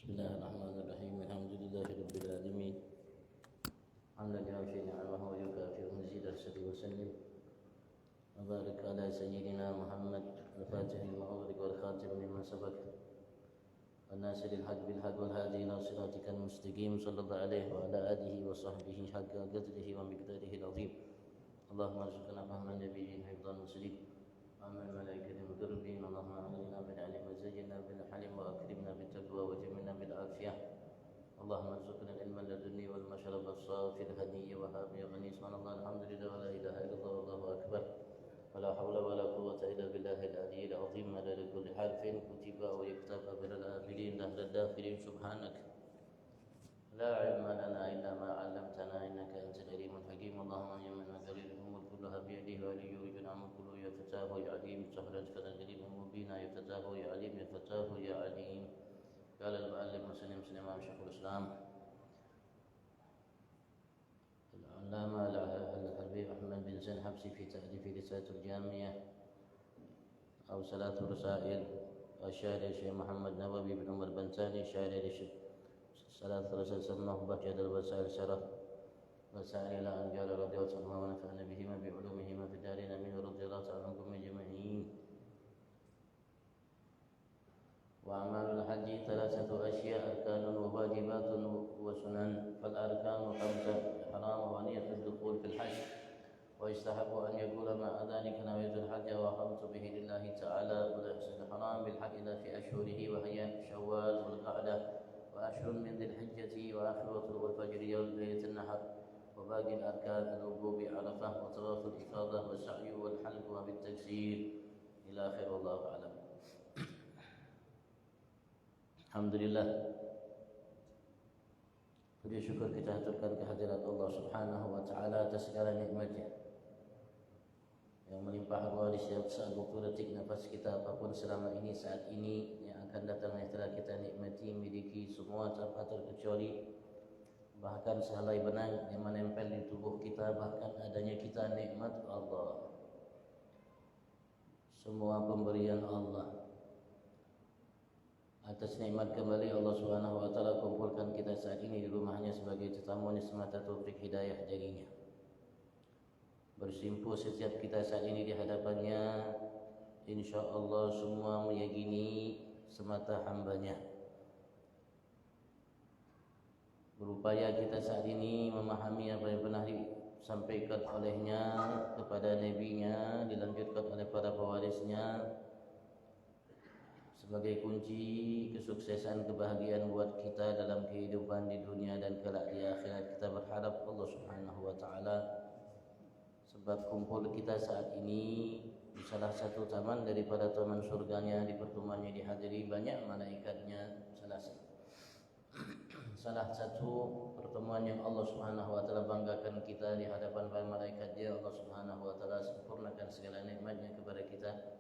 Bismillahirrahmanirrahim. Alhamdulillahirabbil alamin. Hamdan lillahi ni'amahu wa yukafiru mazidah salli wa sallim. Wa barik ala sayyidina Muhammad al-Fatih al-Ma'urik wal khatim lima sabaq. Wa nasiril haq bil haq wal hadi ila siratikal mustaqim sallallahu alaihi wa ala alihi wa sahbihi haqqa qadrihi wa miqdarihi al-azim. Allahumma arzuqna fahman nabiyyin hifdhan muslim. وأما الملائكة المقربين اللهم أعلنا بالعلم وزينا بالحلم وأكرمنا بالتقوى وجملنا بالعافية اللهم ارزقنا العلم اللدني والمشرب الصافي الهني وهابي غني سبحان الله الحمد لله ولا إله إلا الله والله أكبر ولا حول ولا قوة إلا بالله العلي العظيم على كل حرف كتب ويكتب بر الآخرين دهر الداخلين سبحانك لا علم لنا إلا ما علمتنا إنك أنت العليم الحكيم اللهم يا من مقاليد الأمور كلها بيده ولي يريد الأمر كله يفتاه يا عليم سهلت كالجليل مبينا يفتاه يا عليم يفتاه يا عليم قال المعلم مسلم سليمان شيخ الإسلام العلامة الحبيب أحمد بن زين حبسي في تأليف رسالة الجامعة أو ثلاث رسائل الشاعر الشيخ محمد نووي بن عمر بن ثاني شاعر الشيخ ثلاث رسائل سماه بهجة الوسائل شرف وسائل إلى أن قال رضي الله عنه ونفعنا بهما بعلومهما في دارنا منه رضي الله عنكم أجمعين. وأعمال الحج ثلاثة أشياء أركان وواجبات وسنن فالأركان خمسة إحرام ونية الدخول في الحج ويستحب أن يقول مع ذلك نويت الحج وأقمت به لله تعالى وليس الحرام بالحج إلا في أشهره وهي شوال والقعدة وأشهر من ذي الحجة وآخر طلوع الفجر يوم ليلة النحر وباقي الأركان الوقوف بعرفة وطواف الإفاضة والسعي والحلق وبالتكسير إلى آخر والله أعلم. Alhamdulillah, puji syukur kita haturkan kehadirat Allah Subhanahu wa taala atas segala nikmatnya yang melimpah ruah di setiap saat waktu detik nafas kita apapun selama ini saat ini yang akan datang yang telah kita nikmati miliki semua tanpa terkecuali bahkan sehelai benang yang menempel di tubuh kita bahkan adanya kita nikmat Allah semua pemberian Allah. Atas nikmat kembali Allah Subhanahu wa taala kumpulkan kita saat ini di rumahnya sebagai tetamu semata taufik hidayah darinya. Bersimpuh setiap kita saat ini di hadapannya, insya-Allah semua meyakini semata hambanya. Berupaya kita saat ini memahami apa yang pernah disampaikan olehnya kepada nabinya, dilanjutkan oleh para pewarisnya sebagai kunci kesuksesan kebahagiaan buat kita dalam kehidupan di dunia dan kelak di akhirat. Kita berharap Allah Subhanahu wa taala sebab kumpul kita saat ini di salah satu taman daripada taman surganya, di pertemuannya dihadiri banyak malaikatnya. Salah satu pertemuan yang Allah Subhanahu wa taala banggakan kita di hadapan para malaikat dia, Allah Subhanahu wa taala sempurnakan segala nikmatnya kepada kita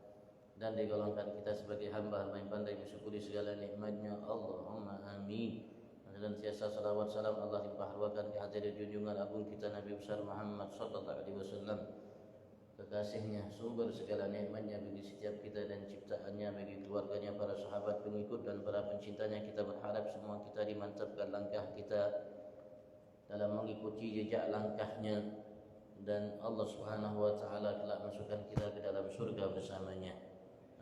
dan digolongkan kita sebagai hamba-hamba yang pandai mensyukuri segala nikmatnya. Allahumma amin. Dan siasa salawat salam Allah limpahkan ke hadirat junjungan agung kita Nabi besar Muhammad sallallahu alaihi wasallam, kekasihnya, sumber segala nikmatnya bagi setiap kita dan ciptaannya, bagi keluarganya, para sahabat, pengikut dan para pencintanya. Kita berharap semua kita dimantapkan langkah kita dalam mengikuti jejak langkahnya dan Allah Subhanahu wa taala telah masukkan kita ke dalam surga bersamanya.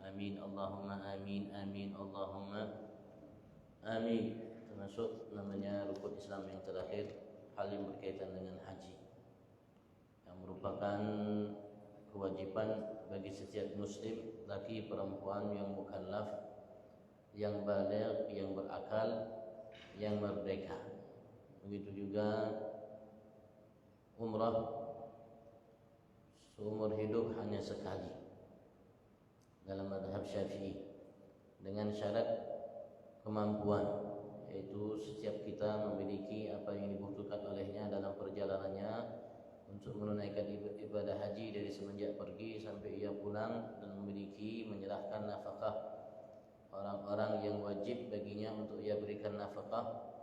Amin Allahumma amin amin Allahumma amin. Termasuk namanya rukun Islam yang terakhir, hal yang berkaitan dengan haji yang merupakan kewajiban bagi setiap muslim, laki perempuan yang mukallaf, yang baligh, yang berakal, yang merdeka. Begitu juga umrah seumur hidup hanya sekali dalam mazhab Syafi'i dengan syarat kemampuan, yaitu setiap kita memiliki apa yang dibutuhkan olehnya dalam perjalanannya untuk menunaikan ibadah haji dari semenjak pergi sampai ia pulang, dan memiliki menyerahkan nafkah orang-orang yang wajib baginya untuk ia berikan nafkah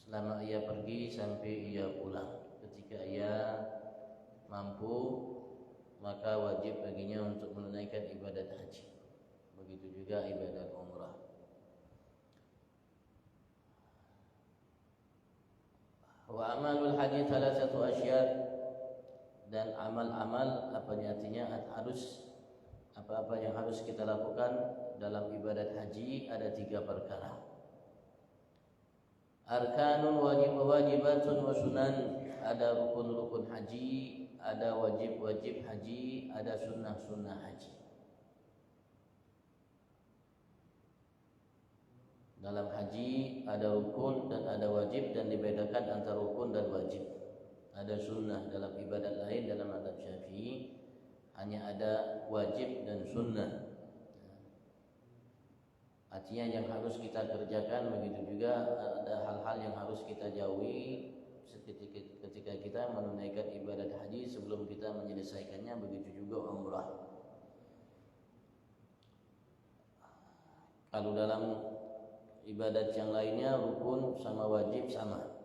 selama ia pergi sampai ia pulang. Ketika ia mampu maka wajib baginya untuk menunaikan ibadat haji. Begitu juga ibadat umrah. Wa amalul haji thalathatu asya, dan amal-amal apa artinya harus apa-apa yang harus kita lakukan dalam ibadat haji ada 3 perkara. Arkanun wajibatun wa sunan, ada rukun-rukun haji, ada wajib-wajib haji, ada sunnah-sunnah haji. Dalam haji ada rukun dan ada wajib, dan dibedakan antara rukun dan wajib. Ada sunnah dalam ibadat lain, dalam mazhab Syafi'i hanya ada wajib dan sunnah. Artinya yang harus kita kerjakan, begitu juga ada hal-hal yang harus kita jauhi ketika kita menunaikan ibadat haji sebelum kita menyelesaikannya, begitu juga umrah. Kalau dalam ibadat yang lainnya rukun sama wajib sama,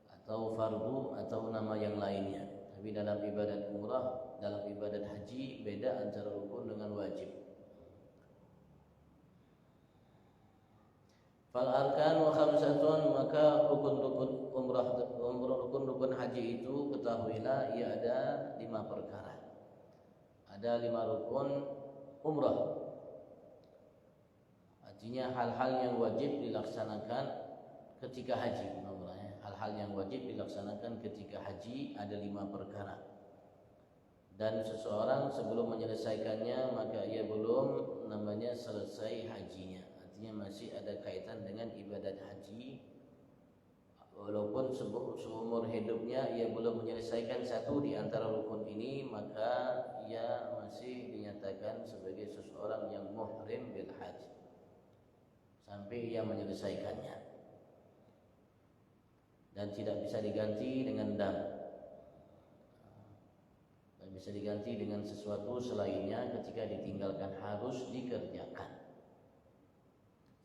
atau fardu atau nama yang lainnya. Tapi dalam ibadat umrah, dalam ibadat haji beda antara rukun dengan wajib. Fal arkanu khamsatun, maka rukun-rukun umrah, rukun-rukun haji itu ketahuilah ia ada 5 perkara. Ada 5 rukun umrah. Artinya hal-hal yang wajib dilaksanakan ketika haji. Hal-hal yang wajib dilaksanakan ketika haji ada 5 perkara. Dan seseorang sebelum menyelesaikannya maka ia belum namanya selesai hajinya. Artinya masih ada kaitan dengan ibadat haji. Walaupun seumur hidupnya ia belum menyelesaikan satu di antara rukun ini, maka ia masih dinyatakan sebagai seseorang yang muhrim bil haji sampai ia menyelesaikannya, dan tidak bisa diganti dengan dam, dan bisa diganti dengan sesuatu selainnya ketika ditinggalkan, harus dikerjakan.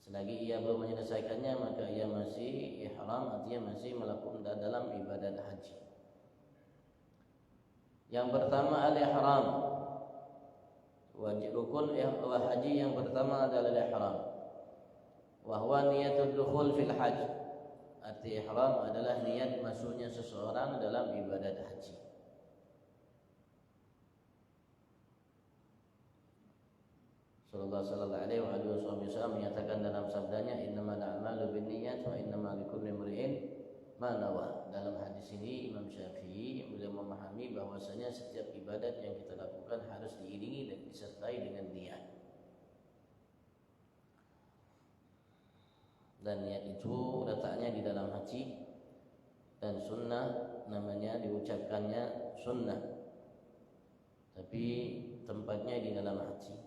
Selagi ia belum menyelesaikannya maka ia masih ihram, artinya masih melakukan dalam ibadat haji. Yang pertama al-ihram. Wajib rukun haji yang pertama adalah ihram. Wa huwa niyatul dukhul fil hajj. Arti ihram adalah niat masuknya seseorang dalam ibadat haji. Rasulullah sallallahu alaihi wasallam menyatakan dalam sabdanya, innamal a'malu binniyat wa innamal likulli imri'in ma nawa. Dalam hadis ini Imam Syafi'i beliau memahami bahwasanya setiap ibadat yang kita lakukan harus diiringi dan disertai dengan niat. Dan niat itu letaknya di dalam hati, dan sunnah namanya diucapkannya sunnah, tapi tempatnya di dalam hati.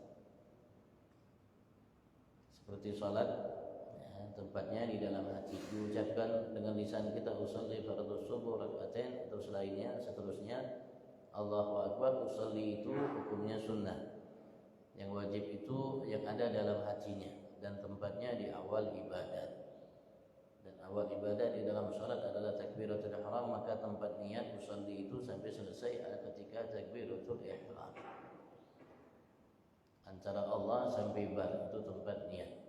Seperti salat, ya, tempatnya di dalam hati, diucapkan dengan lisan kita, usolli fardhu subuh rakaatain atau selainnya, seterusnya. Allahu akbar, usolli itu hukumnya sunnah. Yang wajib itu yang ada dalam hatinya, dan tempatnya di awal ibadat. Dan awal ibadat di dalam salat adalah takbiratul ihram, maka tempat niat usolli itu sampai selesai ketika takbiratul ihram. Antara Allah sampai bar itu tempat niat.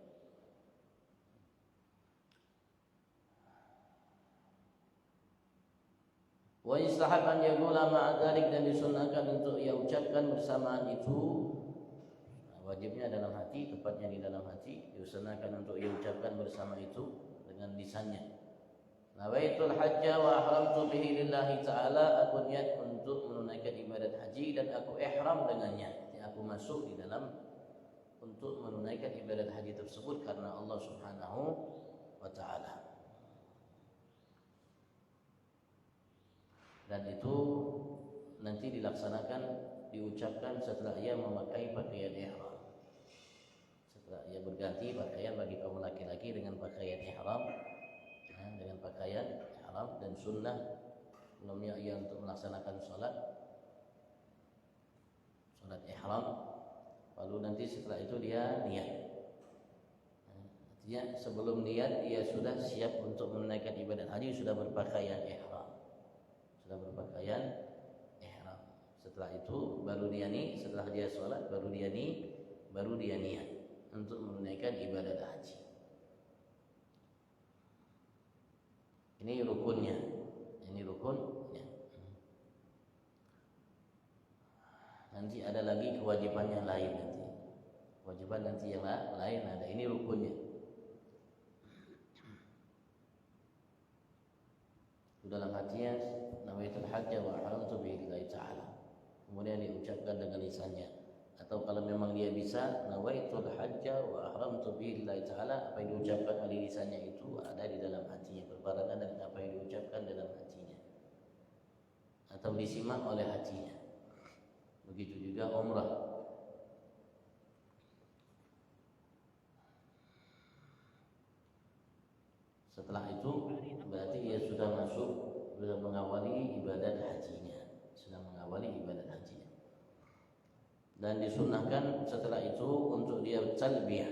Wa yustahab an yaqula ma'a dzalik, dan disunnahkan untuk ia ucapkan bersamaan itu. Wajibnya dalam hati, tempatnya di dalam hati. Diusahakan untuk ia ucapkan bersama itu dengan lisannya. Nawaitul hajja wa ahramtu bihi lillahi ta'ala, aku niat untuk menunaikan ibadat haji dan aku ihram dengannya. Aku masuk di dalam untuk menunaikan ibadat haji tersebut karena Allah Subhanahu wa ta'ala. Dan itu nanti dilaksanakan, diucapkan setelah ia memakai pakaian ihram. Setelah ia berganti pakaian bagi kaum laki-laki dengan pakaian ihram, dengan pakaian ihram, dan sunnah sebelumnya ia untuk melaksanakan salat ihram, lalu nanti setelah itu dia niat. Artinya sebelum niat ia sudah siap untuk menunaikan ibadat haji, sudah berpakaian ihram, sudah berpakaian ihram. Setelah itu baru dia setelah dia salat baru dia niat untuk menunaikan ibadat haji. Ini rukunnya. rukunnya. Nanti ada lagi kewajiban yang lain nanti. Kewajiban nanti yang lain ada, ini rukunnya. Dalam hatinya nawaitul hajja wa haramtu bihi lillahi ta'ala. Kemudian diucapkan dengan lisannya. Atau kalau memang dia bisa nawaitul hajja wa haramtu bihi lillahi ta'ala, apa yang diucapkan oleh lisannya itu ada di dalam hatinya, berbarengan dengan apa yang diucapkan dalam hatinya atau disimak oleh hatinya. Begitu juga umrah. Setelah itu berarti dia sudah masuk, sudah mengawali ibadat hajinya, dan disunnahkan setelah itu untuk dia talbiyah,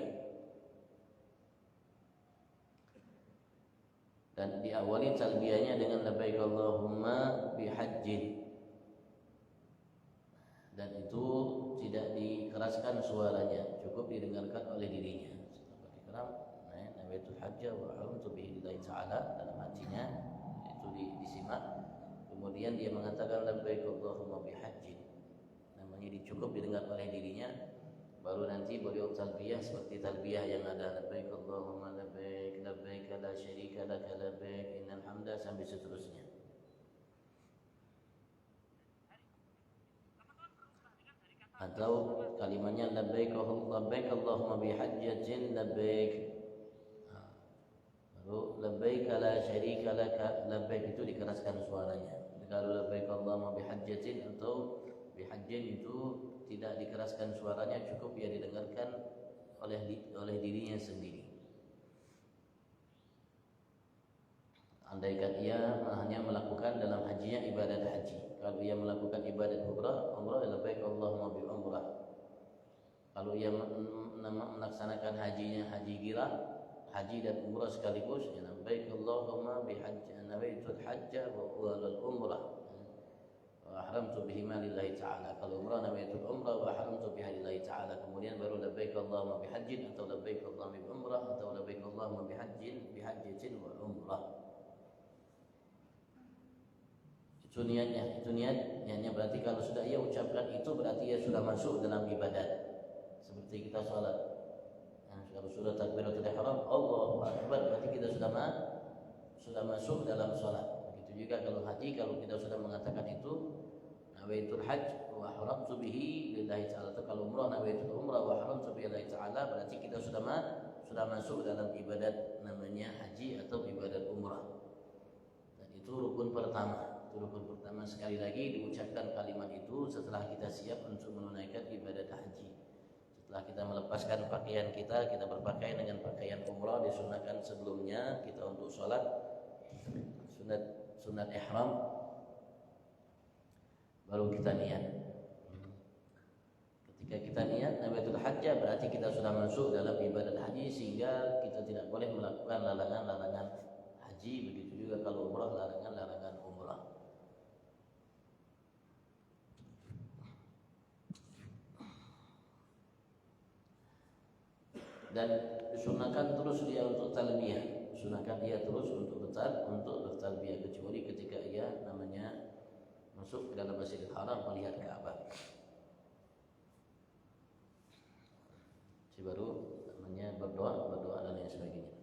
dan diawali talbiyahnya dengan labbaik Allahumma bihajjin, dan itu tidak dikeraskan suaranya, cukup didengarkan oleh dirinya. Setelah dikram, nawaitul hajja wa haramtu bihi lillahi ta'ala, dalam hatinya itu disimak. Kemudian dia mengatakan labbaik Allahumma bihajjin, namanya cukup didengar oleh dirinya. Baru nanti beliau talbiyah seperti talbiyah yang ada labbaik Allahumma labbaik labbaik la syarika laka labbaik innal hamda sampai seterusnya. Atau kalimatnya labbaik Allahumma bihajjatin labbaik. Lalu labbaik la syarika laka labbaik itu dikeraskan suaranya. Kalau labbaik Allahumma bihajjatin atau bihajjin itu tidak dikeraskan suaranya, cukup ia didengarkan oleh dirinya sendiri. Andaikan ia hanya melakukan dalam hajinya ibadat haji. Kalau ia melakukan ibadat umrah labbaik Allahumma bi umrah. Kalau ia melaksanakan hajinya haji kira, haji dan umrah sekaligus, ya labbaik Allahumma bi hajj, nawaitul hajja wa umrah wa haramtu bihima lillahi ta'ala. Kalau umrah nawaitul umrah wa haramtu biha lillahi ta'ala. Kemudian baru labbaik Allahumma bi hajjin atau labbaik Allahumma bi umrah atau labbaik Allahumma bi hajjin wa umrah. Itu niatnya berarti kalau sudah ia ucapkan itu berarti ia sudah masuk dalam ibadat. Seperti kita sholat, kalau sudah takbiratul ihram Allahu akbar, berarti kita sudah masuk dalam sholat. Begitu juga kalau haji, kalau kita sudah mengatakan itu nawaitul hajj wa haramtu bihi lillahi ta'ala, atau kalau umrah nawaitul umrah wa haramtu bihi lillahi ta'ala, berarti kita sudah masuk dalam ibadat namanya haji atau ibadat umrah. Dan itu rukun pertama. Sekali lagi diucapkan kalimat itu setelah kita siap untuk menunaikan ibadat haji. Setelah kita melepaskan pakaian kita berpakaian dengan pakaian umrah, disunahkan sebelumnya kita untuk sholat sunat ihram, baru kita niat. Ketika kita niat nawaitul hajjah, berarti kita sudah masuk dalam ibadat haji, sehingga kita tidak boleh melakukan larangan-larangan haji. Begitu juga kalau umrah, larangan-larangan umrah. Dan disunahkan terus dia untuk talbiyah, untuk bertalbiyah, kecuali ketika ia namanya masuk ke dalam Masjidil Haram melihat Ka'bah. Baru namanya berdoa dan lain sebagainya.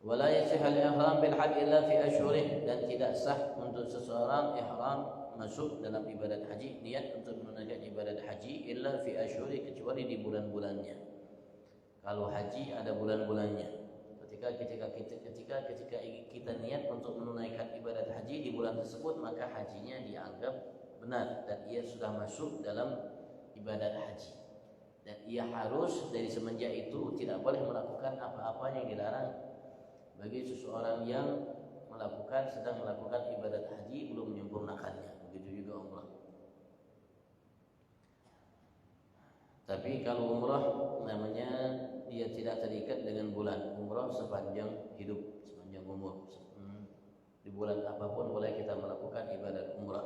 Wala yasihul ihram bil hajj illa fi ashhurih, dan tidak sah untuk seseorang ihram masuk dalam ibadat haji, niat untuk menunaikan ibadat haji illa fi ashhurih, kecuali di bulan-bulannya. Kalau haji ada bulan-bulannya. Ketika kita niat untuk menunaikan ibadat haji di bulan tersebut, maka hajinya dianggap benar dan ia sudah masuk dalam ibadat haji. Dan ia harus dari semenjak itu tidak boleh melakukan apa-apa yang dilarang bagi seseorang yang sedang melakukan ibadat haji belum menyempurnakannya. Begitu juga umrah. Tapi kalau umrah namanya dia tidak terikat dengan bulan. Umrah sepanjang hidup, sepanjang umur. Di bulan apapun boleh kita melakukan ibadat umrah.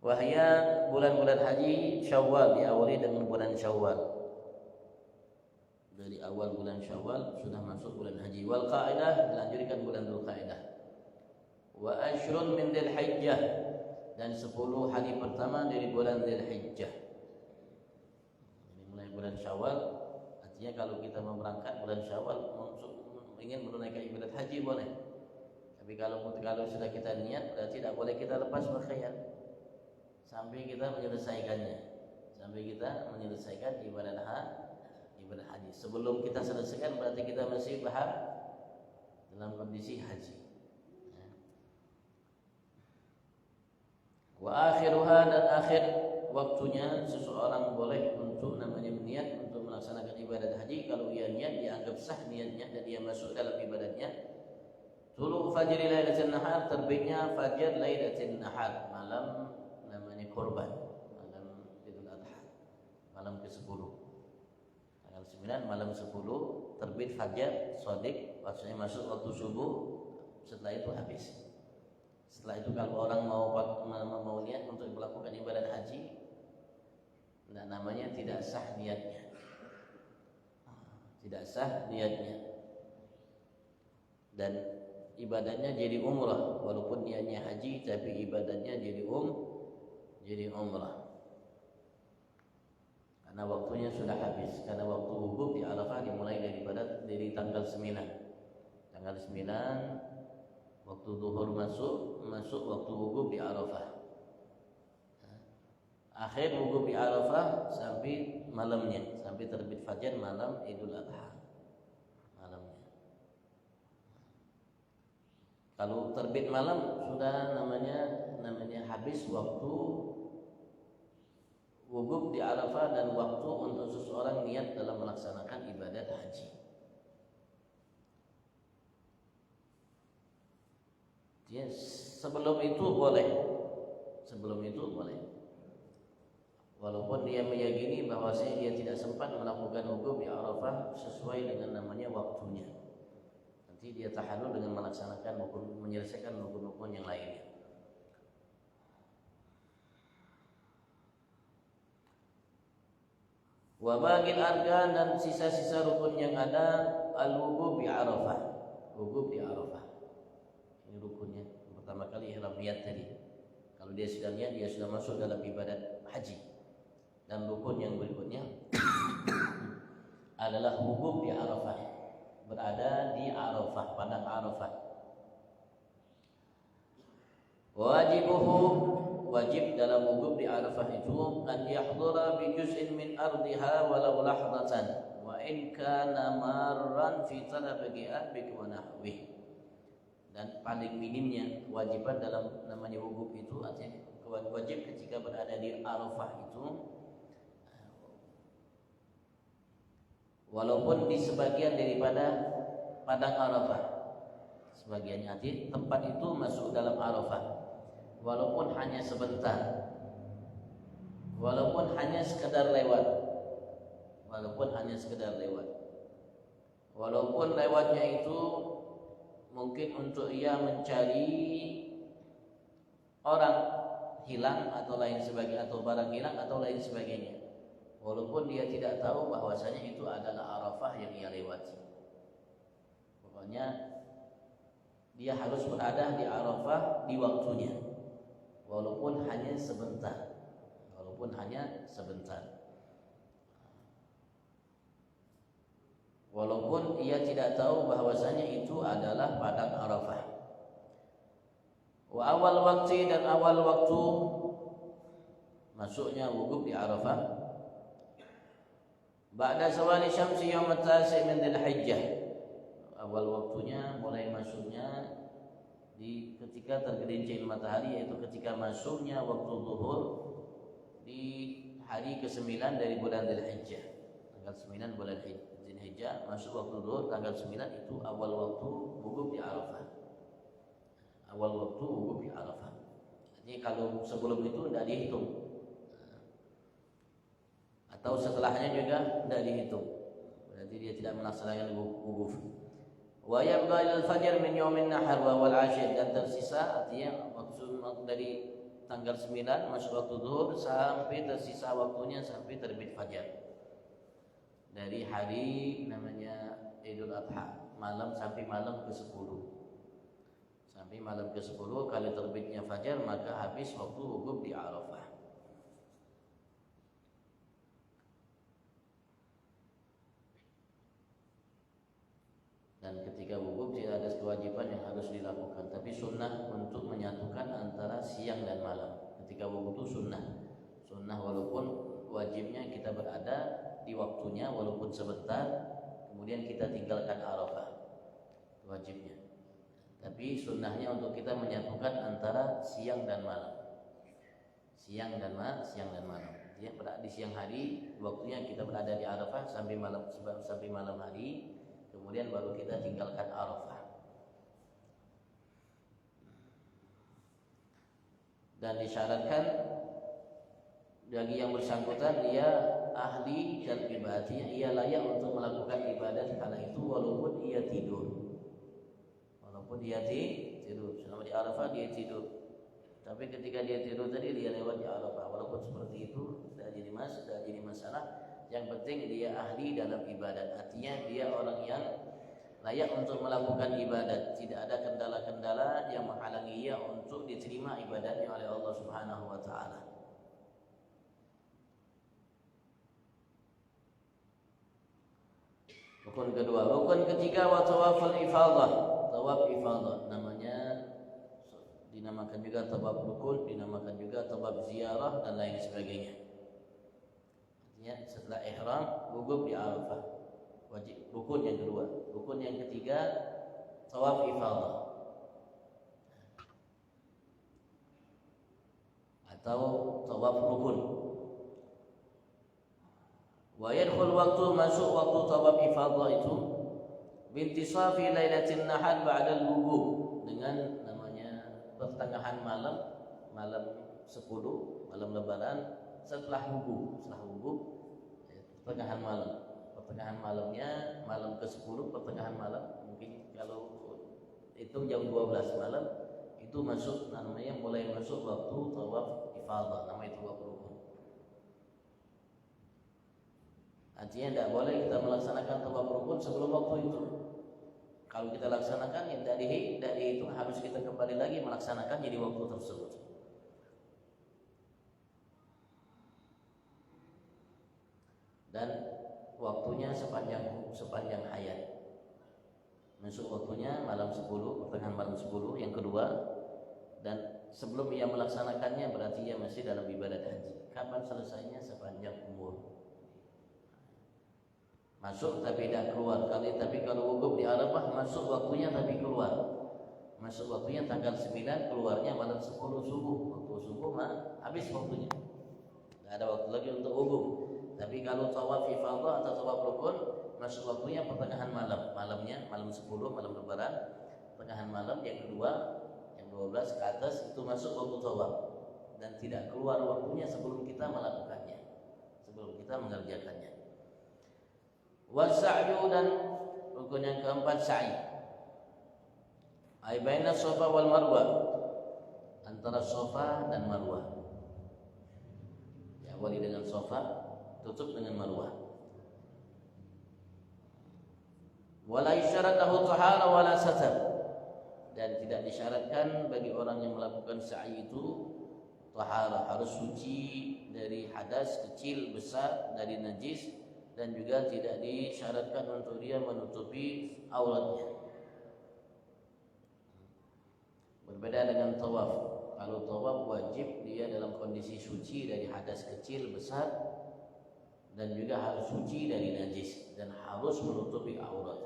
Wahya bulan-bulan haji Syawal, diawali dengan bulan Syawal. Dari awal bulan Syawal sudah masuk bulan haji. Wal Qaidah, dilanjutkan bulan Dzulqa'dah. wa ashrun min Dzulhijjah, dan 10 hari pertama dari bulan Dzulhijjah. Jadi mulai bulan Syawal, artinya kalau kita mau berangkat bulan Syawal ingin menunaikan ibadat haji boleh. Tapi kalau sudah kita niat, berarti tidak boleh kita lepas pakaian sampai kita menyelesaikannya. Sampai kita menyelesaikan ibadat haji. Sebelum kita selesaikan berarti kita masih dalam kondisi haji. Wa akhiruha, dan akhir waktunya seseorang boleh untuk namanya niat untuk melaksanakan ibadat haji. Kalau ia niat, dianggap sah niatnya dan dia masuk dalam ibadatnya. Tulu fajri lailatul nahar, terbitnya fajar lailatul nahar, malam namanya kurban, malam Idul Adha, malam ke-10. Tanggal 9 malam 10 terbit fajar shadiq, maksudnya masuk waktu subuh. Setelah itu habis. Setelah itu kalau orang mau niat untuk melakukan ibadat haji, nah namanya tidak sah niatnya. Tidak sah niatnya. Dan ibadahnya jadi umrah, walaupun niatnya haji tapi ibadahnya jadi umrah. Karena waktunya sudah habis. Karena waktu wukuf di Arafah dimulai dari tanggal 9. Tanggal 9 waktu zuhur masuk waktu wukuf di Arafah. Akhir wukuf di Arafah sampai malamnya, sampai terbit fajar malam Idul Adha. Kalau terbit malam sudah namanya habis waktu wukuf di Arafah dan waktu untuk seseorang niat dalam melaksanakan ibadat haji. Sebelum itu boleh. Walaupun dia meyakini bahwasanya dia tidak sempat melakukan wukuf di Arafah sesuai dengan namanya waktunya. Nanti dia tahallul dengan menyelesaikan rukun-rukun yang lainnya. Wa baqil arkan, dan sisa-sisa rukun yang ada al-wukuf di Arafah. Wukuf di Arafah. Ini rukunnya. Pertama kali ihram niat tadi. Kalau dia sudah niat, dia sudah masuk dalam ibadat haji. Dan rukun yang berikutnya adalah wukuf di Arafah. Berada di Arafah, padang Arafah. Wajib dalam wukuf di Arafah itu an yahdura bi juz'in min ardiha walau lahdatan wa in kana marran fi talabi abik wa nahwi. Dan paling minimnya kewajiban dalam namanya wukuf itu, artinya wajib ketika berada di Arafah itu walaupun di sebagian daripada padang Arafah, sebagiannya arti tempat itu masuk dalam Arafah, walaupun hanya sebentar, walaupun hanya sekedar lewat, walaupun lewatnya itu mungkin untuk ia mencari orang hilang atau lain sebagainya, atau barang hilang atau lain sebagainya. Walaupun dia tidak tahu bahwasanya itu adalah Arafah yang ia lewati. Pokoknya dia harus berada di Arafah di waktunya. Walaupun hanya sebentar. Walaupun ia tidak tahu bahwasanya itu adalah padang Arafah. Wa awal waktu, dan awal waktu masuknya wukuf di Arafah ba'da zawali syamsi yaum at-tasi' min Dzulhijjah. Awal waktunya mulai masuknya ketika tergelincir matahari, yaitu ketika masuknya waktu zuhur di hari ke-9 dari bulan Dzulhijjah. Tanggal 9 bulan Dzulhijjah masuk waktu zuhur, tanggal 9 itu awal waktu wukuf di Arafah. Jadi kalau sebelum itu tidak dihitung. Atau setelahnya juga tidak dihitung. Berarti dia tidak melaksanakan wukuf. Wa yabqa al-fajr min yaumin nahar wa wal 'ashir, dan tersisa artinya waktu dari tanggal 9 masuk waktu zuhur sampai tersisa waktunya sampai terbit fajar. Dari hari namanya Idul Adha, malam sampai malam ke-10. sampai malam ke-10 kali terbitnya fajar maka habis waktu wukuf di Arafah. Dan ketika wukuf tidak ada kewajiban yang harus dilakukan, tapi sunnah untuk menyatukan antara siang dan malam. Ketika wukuf itu sunnah walaupun wajibnya kita berada di waktunya walaupun sebentar, kemudian kita tinggalkan Arafah, wajibnya. Tapi sunnahnya untuk kita menyatukan antara siang dan malam. Siang dan malam. Ya, di siang hari waktunya kita berada di Arafah sampai malam hari, kemudian baru kita tinggalkan Arafah. Dan disyaratkan bagi yang bersangkutan dia ahli dan ibadahnya, ia layak untuk melakukan ibadah kala itu walaupun ia tidur. Selama di Arafah dia tidur. Tapi ketika dia tidur tadi dia lewat di Arafah. Walaupun seperti itu tidak jadi masalah. Yang penting dia ahli dalam ibadat. Artinya dia orang yang layak untuk melakukan ibadat. Tidak ada kendala-kendala yang menghalangi ia untuk diterima ibadatnya oleh Allah Subhanahu wa taala. Rukun kedua, rukun ketiga wa tawaful ifadah. Tawaf ifadah dinamakan juga tawaf rukun, dinamakan juga tawaf ziarah dan lain sebagainya. Artinya setelah ihram wukuf di Arafah. Wajib rukun yang kedua. Rukun yang ketiga tawaf ifadah atau tawaf rukun. Wa yadkhul waktu masuk waktu tawaf ifadah itu bintisafi lailatin nahar ba'da al-wukuf, dengan namanya pertengahan malam 10 malam lebaran setelah wukuf pertengahan malamnya malam ke-10 pertengahan malam, mungkin kalau hitung jam 12 malam itu masuk namanya mulai masuk waktu tawaf ifadah, namanya tawaf rukun. Artinya tidak boleh kita melaksanakan tawaf rukun sebelum waktu itu. Kalau kita laksanakan yang dari itu harus kita kembali lagi melaksanakan jadi waktu tersebut. Dan waktunya sepanjang hayat. Masuk waktunya malam 10, pertengahan malam 10 yang kedua, dan sebelum ia melaksanakannya berarti ia masih dalam ibadat haji. Kapan selesainya? Sepanjang umur. Masuk tapi tidak keluar. Tapi kalau wukuf di Arafah masuk waktunya tapi keluar. Masuk waktunya tanggal 9, keluarnya malam 10 subuh. Waktu subuh habis waktunya. Tidak ada waktu lagi untuk wukuf. Tapi kalau tawaf ifadah atau tawaf rukun masuk waktunya pertengahan malam. Malam 10 malam lebaran, pertengahan malam yang kedua, yang 12 ke atas itu masuk waktu tawaf dan tidak keluar waktunya sebelum kita melakukannya. Sebelum kita mengerjakannya. Wasa'yu, dan rukun yang keempat sa'i. Ai baina Safa wal Marwah, antara Safa dan Marwah. Diawali dengan Safa, tutup dengan Marwah. Wala isyarat lahu tahara wala satar, dan tidak disyaratkan bagi orang yang melakukan sa'i itu tahara, harus suci dari hadas kecil besar, dari najis, dan juga tidak disyaratkan untuk dia menutupi auratnya. Berbeda dengan tawaf. Kalau tawaf wajib dia dalam kondisi suci dari hadas kecil besar dan juga harus suci dari najis dan harus menutupi aurat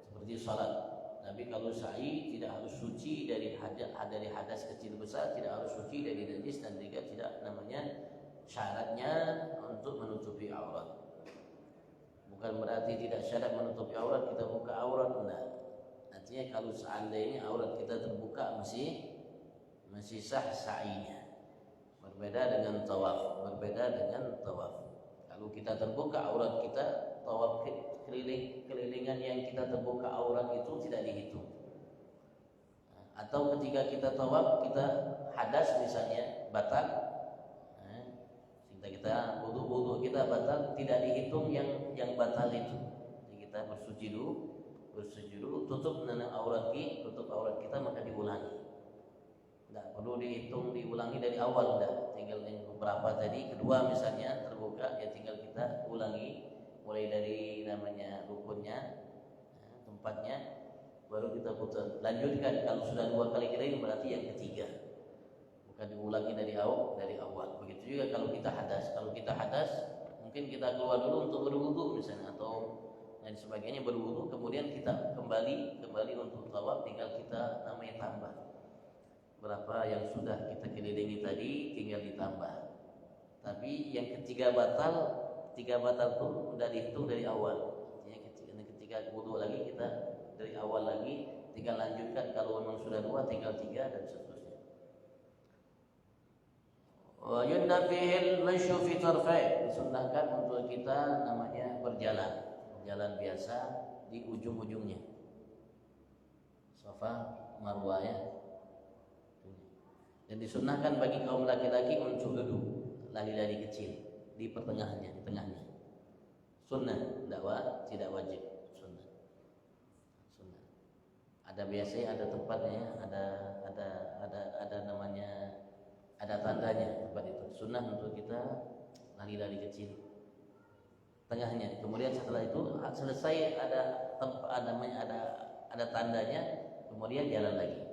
seperti salat. Tapi kalau sa'i tidak harus suci dari hadas kecil besar, tidak harus suci dari najis, dan juga tidak namanya syaratnya untuk menutupi aurat. Bukan berarti tidak syarat menutupi aurat kita buka aurat, enggak. Artinya kalau seandainya aurat kita terbuka masih sah sa'inya. Berbeda dengan tawaf. Kalau kita terbuka aurat kita, tawaf kelilingan yang kita terbuka aurat itu tidak dihitung. Atau ketika kita tawaf kita hadas misalnya batal, kita wudu kita batal, tidak dihitung yang batal itu. Jadi kita bersuci dulu, bersujud dulu, tutup aurat kita maka diulangi. Tidak perlu dihitung diulangi dari awal, tidak. Tinggal yang beberapa tadi, kedua misalnya terbuka, ya tinggal kita ulangi mulai dari namanya rukunnya, tempatnya, baru kita putar. Lanjutkan kalau sudah 2 kali kering berarti yang ketiga, bukan diulangi dari awal. Begitu juga kalau kita hadas, mungkin kita keluar dulu untuk berwudu misalnya atau dan sebagainya, berwudu, kemudian kita kembali untuk tawaf, tinggal kita namanya tambah. Berapa yang sudah kita kelilingi tadi tinggal ditambah. Tapi yang tiga batal itu sudah dihitung dari awal. Artinya ketika wudu lagi kita dari awal lagi, tinggal lanjutkan. Kalau memang sudah 2 tinggal 3 dan seterusnya. Wa yunna fihil masyu fi tarfain, disunnahkan untuk kita namanya berjalan biasa di ujung-ujungnya. Safa Marwah ya. Dan disunnahkan bagi kaum laki-laki untuk duduk lari-lari kecil di pertengahannya, di tengahnya. Sunnah, tidak wajib. Sunnah. Ada biasanya, ada tempatnya, ada namanya, ada tandanya tempat itu. Sunnah untuk kita lari-lari kecil tengahnya. Kemudian setelah itu selesai ada tandanya, kemudian jalan lagi.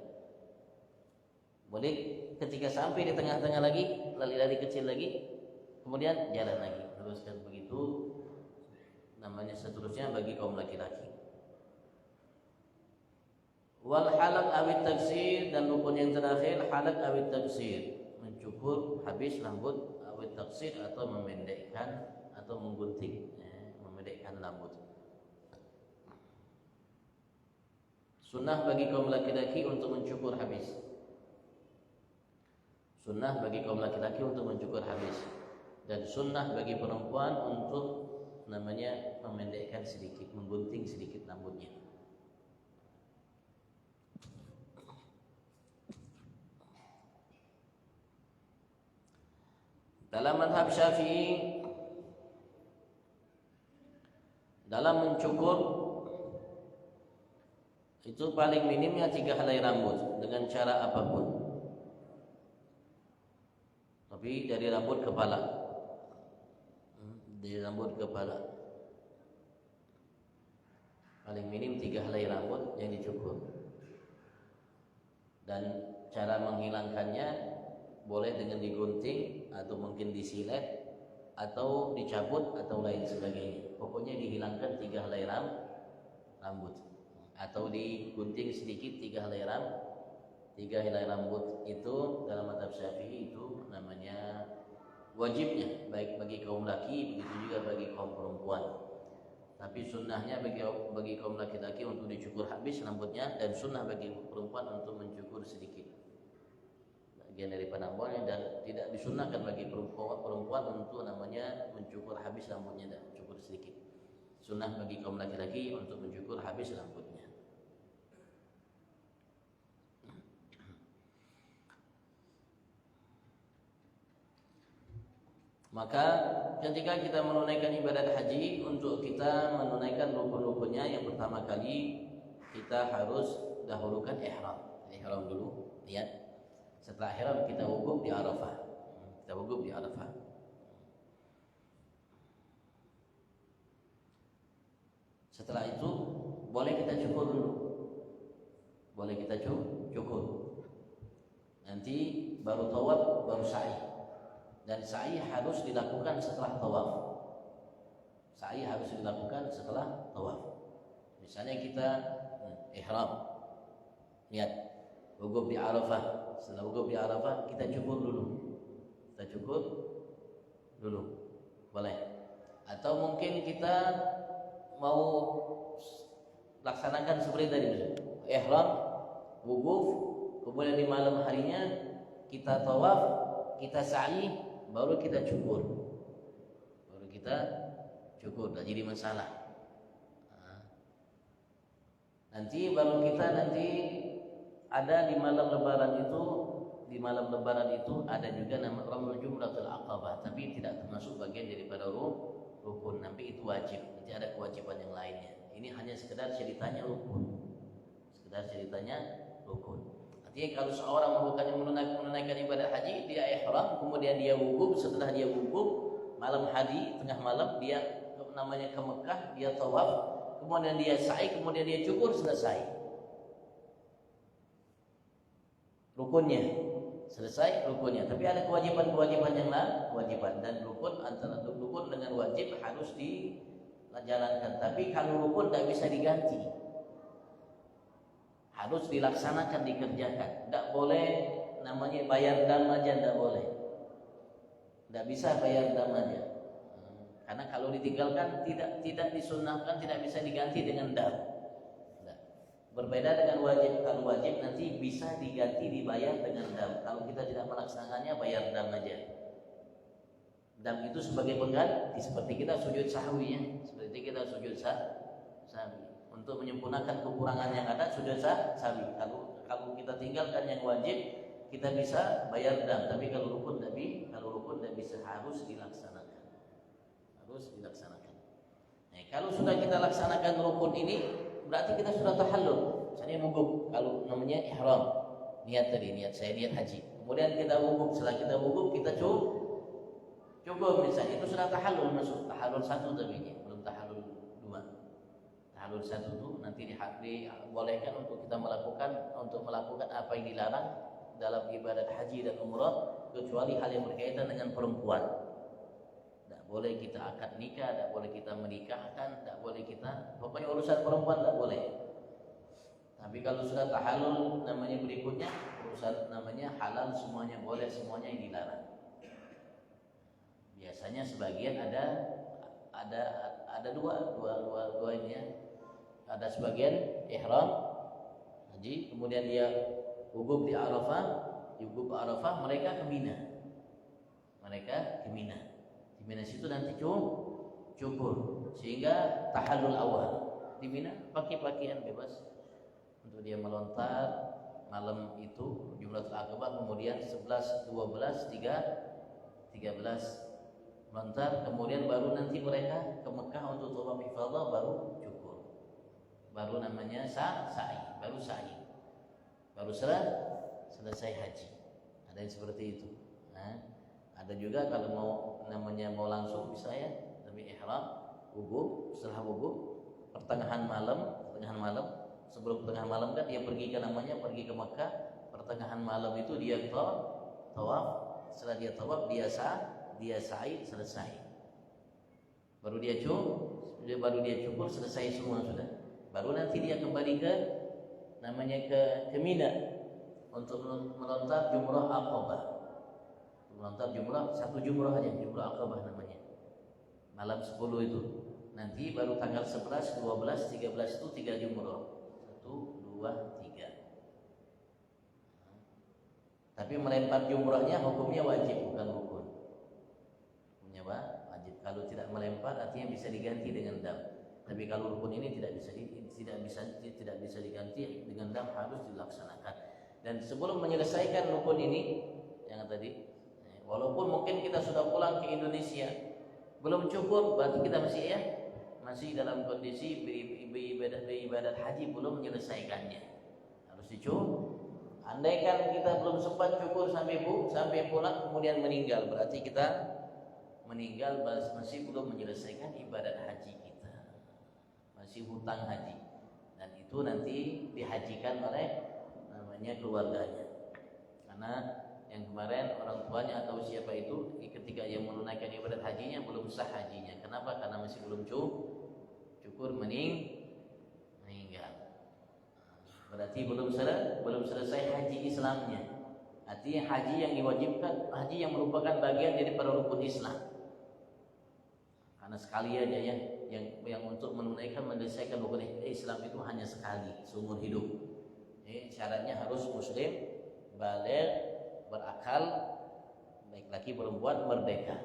Boleh ketika sampai di tengah-tengah lagi, lari-lari kecil lagi, kemudian jalan lagi. Teruskan begitu namanya seterusnya bagi kaum laki-laki. Wal halaq awit taksir, dan rukun yang terakhir halaq awit taksir, mencukur habis rambut, awit taksir atau memendekkan atau menggunting, memendekkan rambut. Sunnah bagi kaum laki-laki untuk mencukur habis. Sunnah bagi kaum laki-laki untuk mencukur habis, dan sunnah bagi perempuan untuk namanya memendekkan sedikit, menggunting sedikit rambutnya. Dalam mazhab Syafi'i, dalam mencukur itu paling minimnya 3 helai rambut dengan cara apapun. Tapi dari rambut kepala, paling minim 3 helai rambut yang dicukur. Dan cara menghilangkannya boleh dengan digunting atau mungkin disilet atau dicabut atau lain sebagainya. Pokoknya dihilangkan 3 helai rambut atau digunting sedikit 3 helai rambut. 3 helai rambut itu dalam mazhab Syafi'i itu namanya wajibnya, baik bagi kaum laki begitu juga bagi kaum perempuan. Tapi sunnahnya bagi kaum laki-laki untuk dicukur habis rambutnya, dan sunnah bagi perempuan untuk mencukur sedikit bagian daripada rambutnya, dan tidak disunnahkan bagi perempuan untuk namanya mencukur habis rambutnya dan cukur sedikit. Sunnah bagi kaum laki-laki untuk mencukur habis rambutnya. Maka ketika kita menunaikan ibadat haji, untuk kita menunaikan rukun-rukunnya, yang pertama kali kita harus dahulukan ihram. Ihram dulu, lihat. Setelah ihram kita wukuf di Arafah. Setelah itu boleh kita cukur dulu. Nanti baru tawaf, baru sa'i. Dan sa'i harus dilakukan setelah tawaf. Misalnya kita ihram, lihat, wukuf di Arafah. Setelah wukuf di Arafah kita cukur dulu, boleh. Atau mungkin kita mau laksanakan seperti tadi, ihram, wukuf, kemudian di malam harinya kita tawaf, kita sa'i, baru kita cukur, tak jadi masalah. Nanti baru kita ada di malam lebaran itu ada juga nama Ramul Jumratul Aqabah, tapi tidak termasuk bagian daripada rukun, tapi itu wajib. Nanti ada kewajiban yang lainnya. Ini hanya sekedar ceritanya rukun. Sekedar ceritanya rukun. Artinya kalau seorang menunaikan ibadah haji, dia ihram, kemudian dia wukuf, setelah dia wukuf malam haji, tengah malam dia namanya ke Mekah, dia tawaf, kemudian dia sa'i, kemudian dia cukur, selesai. Rukunnya selesai, rukunnya. Tapi ada kewajiban-kewajiban yang lain, kewajiban dan rukun, antara rukun dengan wajib harus dijalankan. Tapi kalau rukun tidak bisa diganti, harus dilaksanakan, dikerjakan. Tidak boleh namanya bayar dam aja, tidak boleh. Tidak bisa bayar dam aja. Karena kalau ditinggalkan tidak disunnahkan, tidak bisa diganti dengan dam. Berbeda dengan wajib. Kalau wajib nanti bisa diganti, dibayar dengan dam. Kalau kita tidak melaksanakannya, bayar dam aja. Dam itu sebagai pengganti, seperti kita sujud sahwi ya. Seperti kita sujud sahwi. Untuk menyempurnakan kekurangan yang ada, sujud sahwi. Kalau kita tinggalkan yang wajib, kita bisa bayar dam. Tapi kalau rukun tidak bisa, harus dilaksanakan. Harus dilaksanakan. Nah, kalau sudah kita laksanakan rukun ini, berarti kita sudah tahallul. Misalnya wukuf, kalau namanya ihram, niat saya niat haji. Kemudian kita wukuf, setelah kita wukuf kita cukup misalnya, itu sudah tahallul, masuk tahallul 1 tapi ini belum tahallul 2. Tahallul 1 itu nanti dibolehkan untuk kita melakukan apa yang dilarang dalam ibadat haji dan umrah, kecuali hal yang berkaitan dengan perempuan. Tidak boleh kita akad nikah, tidak boleh kita menikahkan, tidak boleh kita, pokoknya urusan perempuan tidak boleh. Tapi kalau sudah tahallul namanya berikutnya, urusan namanya halal, semuanya boleh, semuanya yang dilarang. Biasanya sebagian ada dua ini ya. Ada sebagian ihram haji, kemudian dia wukuf di Arafah, mereka ke Mina. Di Mina situ nanti cukur, sehingga tahallul awal di Mina pakai pakaian bebas untuk dia melontar malam itu Jumratul Aqabah, kemudian 11, 12, 13 melontar, kemudian baru nanti mereka ke Mekah untuk tawaf ifadah, baru cukur, baru namanya sa'i, baru selesai haji. Ada yang seperti itu. Ada juga kalau mau langsung bisa ya, tapi ihram, wukuf, setelah wukuf pertengahan malam, sebelum pertengahan malam kan dia pergi ke Mekah, pertengahan malam itu dia tawaf, setelah dia tawaf dia sa'i, selesai. Baru dia cukur, selesai semua sudah. Baru nanti dia kembali ke Mina untuk melontar jumrah Aqabah. Melontar satu jumrah aja, jumrah Aqabah namanya. Malam 10 itu. Nanti baru tanggal 11, 12, 13 itu 3 jumrah. 1, 2, 3. Tapi melempar jumrahnya hukumnya wajib, bukan rukun. Hukumnya wajib. Kalau tidak melempar artinya bisa diganti dengan dam. Tapi kalau rukun ini tidak bisa diganti dengan dam, harus dilaksanakan. Dan sebelum menyelesaikan rukun ini yang tadi, walaupun mungkin kita sudah pulang ke Indonesia, belum cukup, berarti kita masih dalam kondisi beribadat haji, belum menyelesaikannya. Harus dicukur. Andaikan kita belum sempat cukur sampai pulang kemudian meninggal, berarti kita meninggal masih belum menyelesaikan ibadat haji kita, masih hutang haji, dan itu nanti dihajikan oleh keluarganya. Karena yang kemarin orang tuanya atau siapa itu ketika ia menunaikan ibadat hajinya belum sah hajinya. Kenapa? Karena masih belum cukur, meninggal. Berarti belum selesai haji Islamnya. Artinya haji yang diwajibkan, haji yang merupakan bagian daripada rukun Islam. Karena sekali aja ya, yang untuk menunaikan menyelesaikan rukun Islam itu hanya sekali seumur hidup. Syaratnya harus muslim, baligh, berakal, baik laki perempuan, merdeka.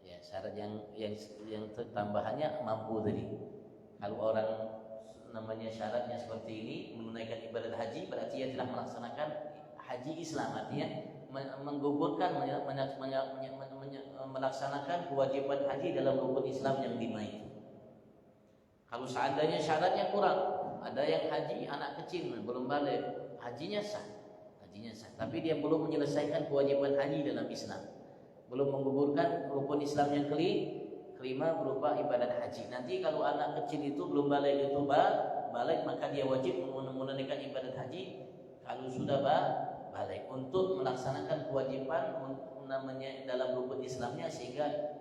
Ya, syarat yang tambahannya mampu tadi. Kalau orang syaratnya seperti ini, menunaikan ibadat haji, berarti ia telah melaksanakan haji Islam, artinya menggugurkan, melaksanakan kewajiban haji dalam rukun Islam yang 5 itu. Kalau seandainya syaratnya kurang, ada yang haji anak kecil belum balik, hajinya sah, tapi dia belum menyelesaikan kewajiban haji dalam Islam, belum menggugurkan rukun Islam yang kelima berupa ibadat haji. Nanti kalau anak kecil itu belum balik maka dia wajib menunaikan ibadat haji kalau sudah balik untuk melaksanakan kewajiban namanya dalam rukun Islamnya, sehingga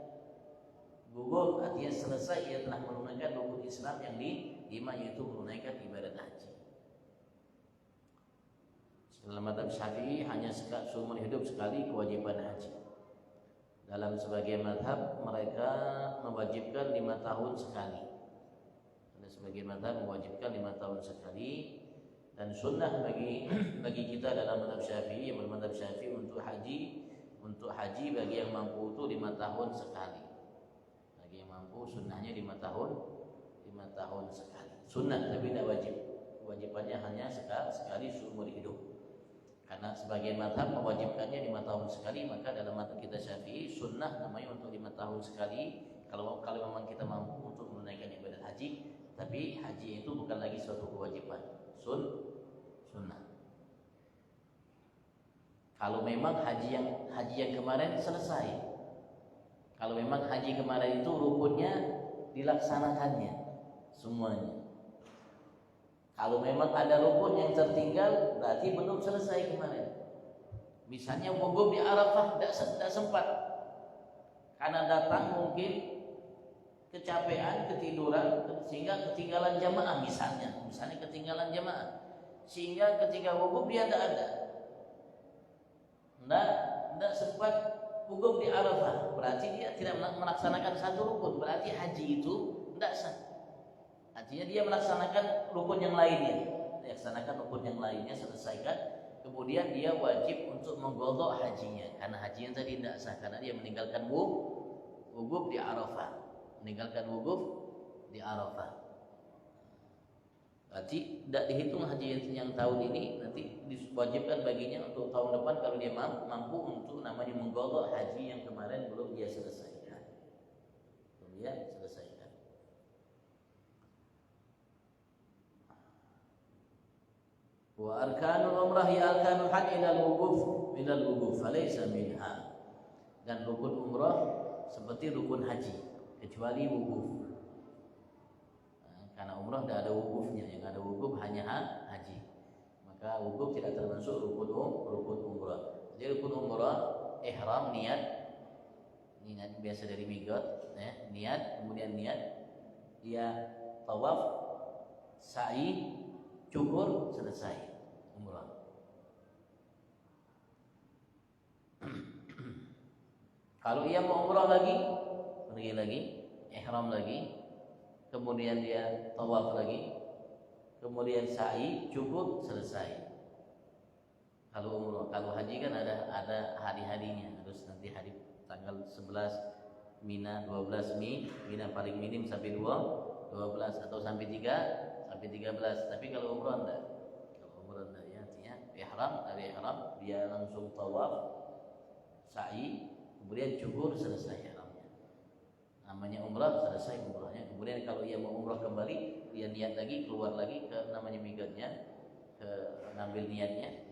gugur artinya selesai, ia telah menunaikan rukun Islam yang lima, yaitu menunaikan ibadat haji. Dalam mazhab Syafi'i hanya seumur hidup sekali kewajiban haji. Dalam sebagian mazhab mereka mewajibkan 5 tahun sekali. Ada sebagian mazhab mewajibkan 5 tahun sekali, dan sunnah bagi kita dalam mazhab Syafi'i, yang bermazhab Syafi'i untuk haji bagi yang mampu itu 5 tahun sekali. Sunnahnya 5 tahun sekali. Sunnah tapi tidak wajib. Kewajibannya hanya sekali seumur hidup. Karena sebagian mazhab mewajibkannya 5 tahun sekali, maka dalam mazhab kita Syafi'i sunnah namanya untuk 5 tahun sekali. Kalau memang kita mampu untuk menunaikan ibadat haji, tapi haji itu bukan lagi suatu kewajiban, sunnah. Kalau memang haji yang kemarin selesai, kalau memang haji kemarin itu rukunnya dilaksanakannya semuanya. Kalau memang ada rukun yang tertinggal, berarti belum selesai kemarin. Misalnya wukuf di Arafah tidak sempat karena datang mungkin kecapean, ketiduran, sehingga ketinggalan jamaah misalnya ketinggalan jamaah, sehingga ketika wukuf dia tidak ada, tidak sempat wukuf di Arafah, berarti dia tidak melaksanakan satu rukun, berarti haji itu tidak sah. Artinya dia melaksanakan rukun yang lainnya, selesaikan, kemudian dia wajib untuk mengqadha hajinya, karena hajinya tadi tidak sah karena dia meninggalkan wukuf di Arafah, Berarti tidak dihitung haji yang tahun ini, nanti diwajibkan baginya untuk tahun depan kalau dia mampu untuk namanya mengqadha haji yang kemarin belum dia selesaikan. Wa arkanul umrah ya arkanul hajj ila al-wukuf falaysa minha. Dan rukun umrah seperti rukun haji kecuali wukuf. Karena umrah tidak ada wukufnya, yang ada wukuf hanya haji. Maka wukuf tidak termasuk rukun umrah. Jadi rukun umrah ihram, niat biasa dari miqat, niat, kemudian dia tawaf, sa'i, cukur, selesai umrah. Kalau ia mau umrah lagi, pergi lagi, ihram lagi, kemudian dia tawaf lagi, kemudian sa'i, cukur, selesai. Kalau umrah, kalau haji kan ada hari-harinya, harus nanti hari tanggal 11 Mina, 12 Mina paling minim sampai 12 atau sampai 13. Tapi kalau umrah enggak. Ya, artinya dari ihram dia langsung tawaf, sa'i, kemudian cukur, selesai ihramnya. Namanya umrah, selesai umrahnya. Kemudian kalau ia mau umrah kembali, dia niat lagi, keluar lagi ke namanya miqatnya, ngambil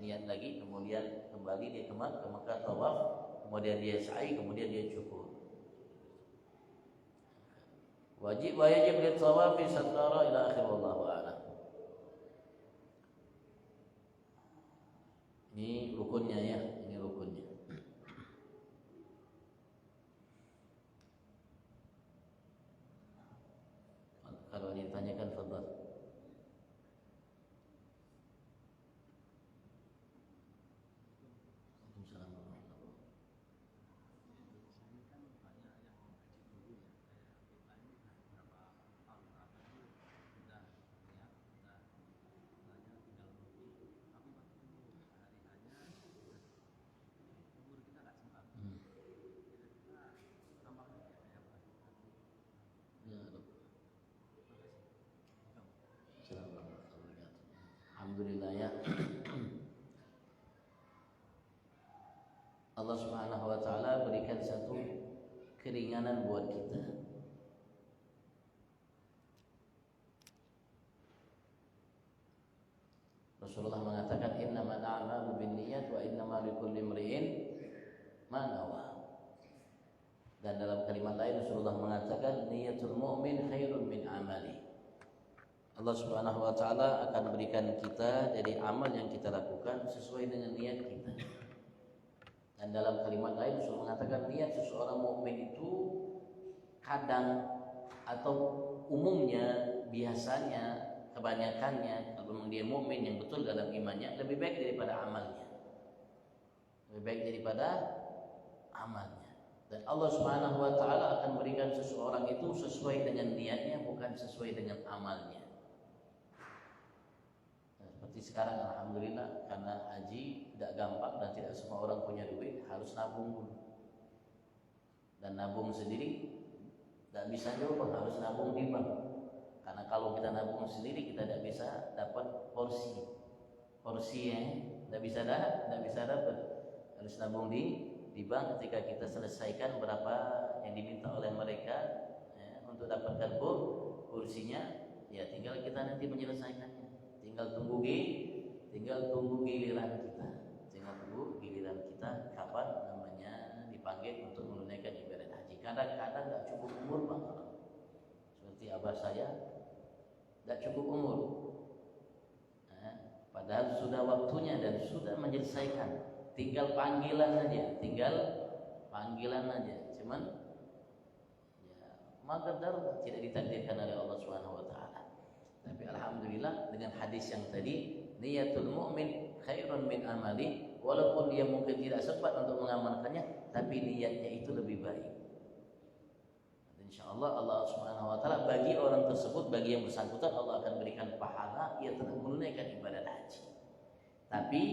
niat lagi, kemudian kembali dia ke Makkah tawaf, kemudian dia sa'i, kemudian dia cukur. Wajib lit-tawafi satara ila akhir, wallahu a'lam. Ini rukunnya ya, ini rukunnya. Kalau ditanyakan fadhal. Alhamdulillah ya. Allah Subhanahu wa taala berikan satu keringanan buat kita. Rasulullah mengatakan innamal a'malu binniyat wa innamal likulli imri'in ma nawa. Dan dalam kalimat lain Rasulullah mengatakan niyatul mu'min khairun min amali. Allah Subhanahu wa taala akan berikan kita dari amal yang kita lakukan sesuai dengan niat kita. Dan dalam kalimat lain Rasulullah mengatakan niat seseorang mukmin itu kadang atau umumnya, biasanya, kebanyakannya kalau memang dia mukmin yang betul dalam imannya lebih baik daripada amalnya. Lebih baik daripada amalnya. Dan Allah Subhanahu wa taala akan berikan seseorang itu sesuai dengan niatnya, bukan sesuai dengan amalnya. Nah, seperti sekarang alhamdulillah karena haji tidak gampang dan tidak semua orang punya duit, harus nabung dulu. Dan nabung sendiri tidak bisa juga, harus nabung di bank. Karena kalau kita nabung sendiri kita tidak bisa dapat porsinya, tidak bisa dapat. Harus nabung di bank. Ketika kita selesaikan berapa yang diminta oleh mereka ya, untuk dapatkan kursinya, ya tinggal kita nanti menyelesaikannya. Tinggal tunggu giliran kita. Kapan namanya dipanggil untuk menunaikan ibadah haji. Kadang-kadang tidak cukup umur Bang. Seperti abah saya tidak cukup umur. Padahal sudah waktunya dan sudah menyelesaikan. Tinggal panggilan saja. Cuman ya maqdar tidak ditakdirkan oleh Allah Subhanahu wa taala. Tapi alhamdulillah dengan hadis yang tadi, niyatul mu'min khairun min amali, walaupun dia mungkin tidak sempat untuk mengamalkannya, tapi niatnya itu lebih baik. Insyaallah Allah Subhanahu wa taala bagi orang tersebut, bagi yang bersangkutan Allah akan berikan pahala ia telah menunaikan ibadah haji. Tapi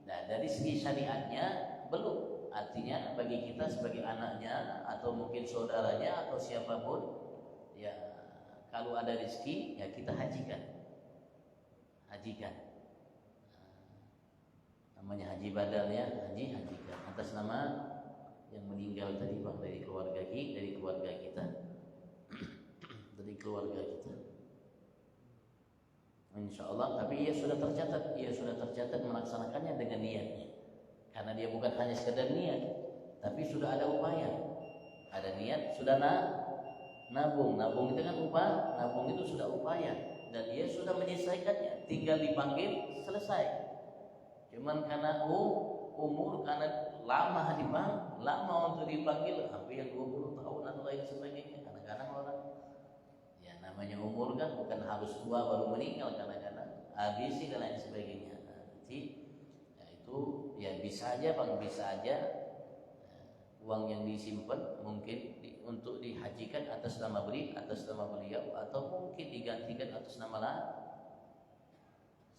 dari segi syariatnya belum. Artinya bagi kita sebagai anaknya atau mungkin saudaranya atau siapapun, ya kalau ada rezeki ya kita hajikan. Namanya haji badal ya, hajikan atas nama yang meninggal tadi Bang, dari keluarga kita. Insyaallah, tapi ia sudah tercatat melaksanakannya dengan niatnya. Karena dia bukan hanya sekedar niat, tapi sudah ada upaya. Ada niat, sudah nabung itu kan upaya, nabung itu sudah upaya dan dia sudah menyelesaikannya, tinggal dipanggil selesai. Cuman karena umur, karena lama di bank, lama untuk dipanggil, hampir 20 tahun atau lain sebagainya. Kadang-kadang orang ya namanya umur kan bukan harus tua baru meninggal, kadang-kadang habis dan lain sebagainya. Nanti ya itu ya bisa aja uang yang disimpan mungkin untuk dihajikan atas nama beliau, atau mungkin digantikan atas nama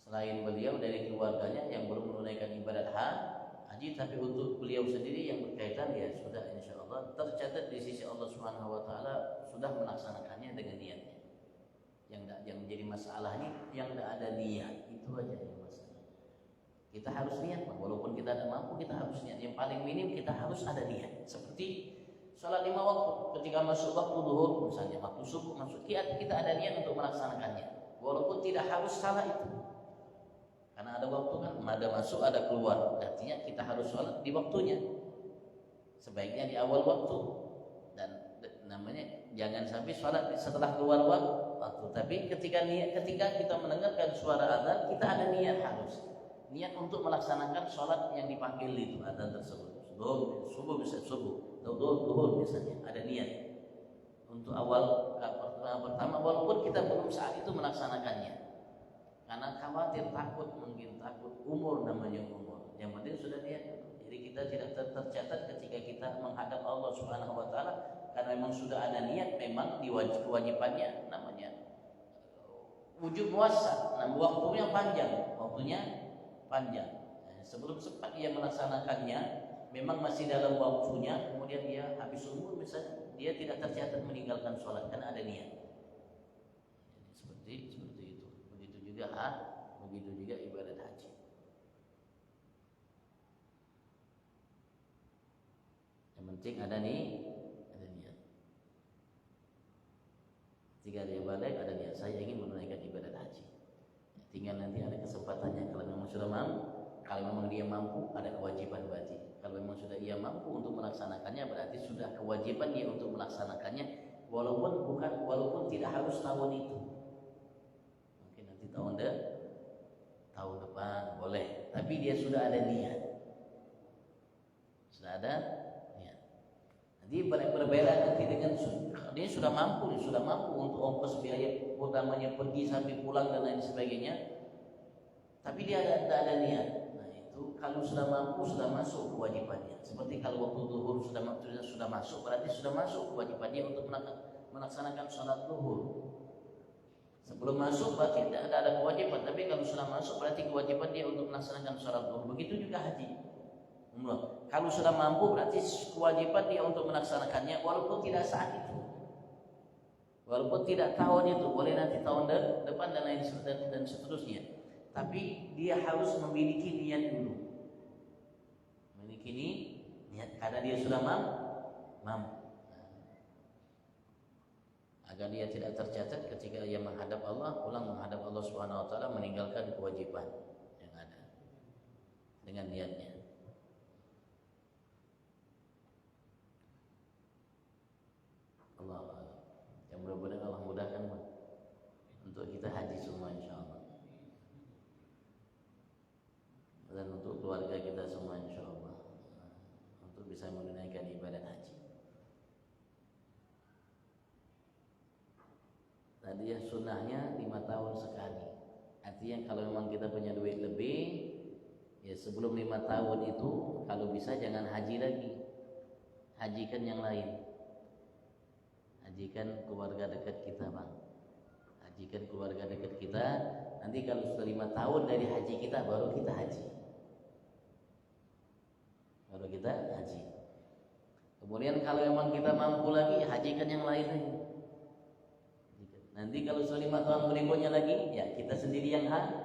selain beliau dari keluarganya yang belum menunaikan ibadah haji, tapi untuk beliau sendiri yang berkaitan ya sudah insyaallah tercatat di sisi Allah Subhanahu wa taala sudah melaksanakannya dengan niatnya. Yang menjadi masalah ini yang tidak ada niat, itu aja yang masalah. Kita harus niat, walaupun kita tidak mampu kita harus niat. Yang paling minim kita harus ada niat. Seperti sholat 5 waktu, ketika masuk waktu zuhur misalnya, waktu subuh masuk, kita ada niat untuk melaksanakannya. Walaupun tidak harus salah itu. Karena ada waktu kan, ada masuk, ada keluar. Artinya kita harus sholat di waktunya. Sebaiknya di awal waktu. Dan namanya jangan sampai sholat setelah keluar waktu. Tapi ketika kita mendengarkan suara azan, kita ada niat harus. Niat untuk melaksanakan sholat yang dipanggil itu azan tersebut. Subuh misalnya, ada niat. Untuk awal pertama, walaupun kita belum saat itu melaksanakannya. Karena khawatir, takut umur, namanya umur. Yang penting sudah niat. Jadi kita tidak tercatat ketika kita menghadap Allah Subhanahu wa taala, karena memang sudah ada niat, memang kewajibannya namanya wujub muassa. Nah, waktunya panjang. Sebelum sempat ia melaksanakannya, memang masih dalam waktunya, kemudian dia habis umur misalnya, dia tidak tercatat meninggalkan sholat karena ada niat. Seperti itu. Begitu juga ibadah haji. Yang penting ada niat. Ketika dia balik ada niat, saya ingin menunaikan ibadah haji. Tinggal nanti ada kesempatannya. Kalau memang sudah mampu, kalau memang dia mampu, ada kewajiban wajib. Kalau memang sudah ia mampu untuk melaksanakannya, berarti sudah kewajiban dia untuk melaksanakannya, walaupun tidak harus tahun itu. Mungkin nanti tahun depan boleh, tapi dia sudah ada niat. Sudah ada niat. Nanti berbeda nanti dengan dia sudah mampu untuk ongkos biaya utamanya pergi sampai pulang dan lain sebagainya, tapi dia ada niat. Kalau sudah mampu, sudah masuk kewajibannya. Seperti kalau waktu zuhur sudah masuk, berarti sudah masuk kewajibannya untuk melaksanakan sholat zuhur. Sebelum masuk berarti tidak ada kewajiban, tapi kalau sudah masuk berarti kewajiban dia untuk melaksanakan sholat zuhur. Begitu juga haji. Kalau sudah mampu berarti kewajiban dia untuk melaksanakannya, walaupun tidak saat itu, walaupun tidak tahun itu, boleh nanti tahun depan dan lain dan seterusnya. Tapi dia harus memiliki niat dulu. Memiliki niat karena dia sudah mampu. Agar dia tidak tercatat ketika ia menghadap Allah, pulang menghadap Allah Subhanahu wa taala, meninggalkan kewajiban yang ada dengan niatnya. Allah, yang mudah-mudahan Allah mudahkan untuk kita haji semua insyaallah. Dan untuk keluarga kita semua insyaallah, untuk bisa menunaikan ibadah haji. Tadi ya sunnahnya 5 tahun sekali. Artinya kalau memang kita punya duit lebih, ya sebelum 5 tahun itu kalau bisa jangan haji lagi, hajikan yang lain. Hajikan keluarga dekat kita, Bang. Hajikan keluarga dekat kita. Nanti kalau sudah 5 tahun dari haji kita, baru kita haji. Baru kita haji. Kemudian kalau memang kita mampu lagi, hajikan yang lain lagi. Nanti kalau sudah 5 tahun berikutnya lagi, ya kita sendiri yang haji.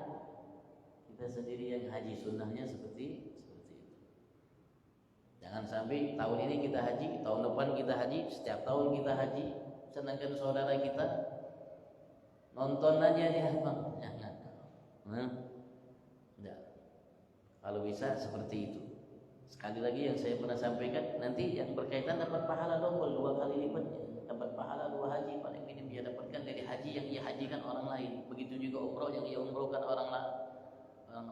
Kita sendiri yang haji. Sunnahnya seperti itu. Jangan sampai tahun ini kita haji, tahun depan kita haji, setiap tahun kita haji. Sedangkan saudara kita nonton aja dia, Bang. Jangan. Enggak. Kalau bisa seperti itu. Sekali lagi yang saya pernah sampaikan, nanti yang berkaitan dapat pahala double, 2 kali lipatnya. Dapat pahala 2 haji paling minim dia dapatkan dari haji yang ia hajikan orang lain. Begitu juga umroh yang ia umrohkan orang